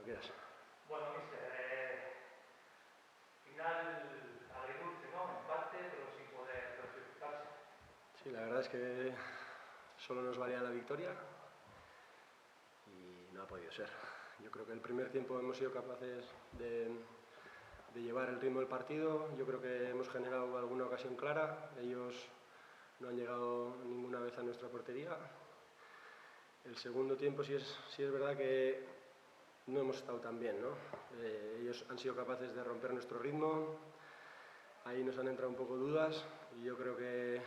quieras. Bueno, mister, final agridulce, ¿no? Empate, pero sin poder clasificarse. Sí, la verdad es que solo nos valía la victoria y no ha podido ser. Yo creo que el primer tiempo hemos sido capaces de llevar el ritmo del partido. Yo creo que hemos generado alguna ocasión clara. Ellos no han llegado ninguna vez a nuestra portería. El segundo tiempo sí es verdad que no hemos estado tan bien, ¿no? Ellos han sido capaces de romper nuestro ritmo. Ahí nos han entrado un poco dudas y yo creo que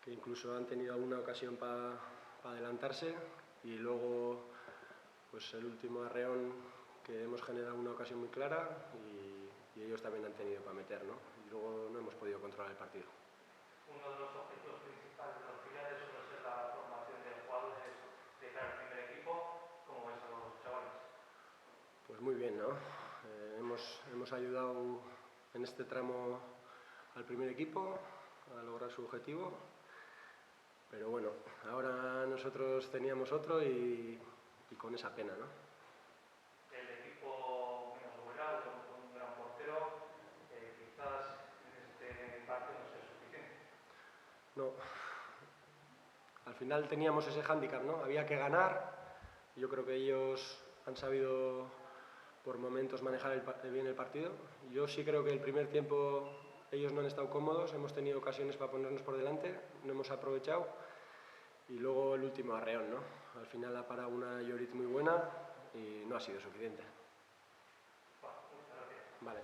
incluso han tenido alguna ocasión para adelantarse, y luego pues el último arreón, que hemos generado una ocasión muy clara y ellos también han tenido para meter, ¿no? Y luego no hemos podido controlar el partido. Uno de los objetivos principales de los filiales suele ser la formación de jugadores de cara al primer equipo. ¿Cómo ves a los chavales? Pues muy bien, ¿no? Hemos ayudado en este tramo al primer equipo a lograr su objetivo, pero bueno, ahora nosotros teníamos otro y con esa pena, ¿no? El equipo menos goleado, con un gran portero, quizás en este partido no sea suficiente. No, al final teníamos ese hándicap, ¿no? Había que ganar. Yo creo que ellos han sabido por momentos manejar bien el partido. Yo sí creo que el primer tiempo ellos no han estado cómodos, hemos tenido ocasiones para ponernos por delante, no hemos aprovechado, y luego el último arreón, ¿no? Al final ha parado una Llorit muy buena y no ha sido suficiente. Bueno, muchas gracias. Vale.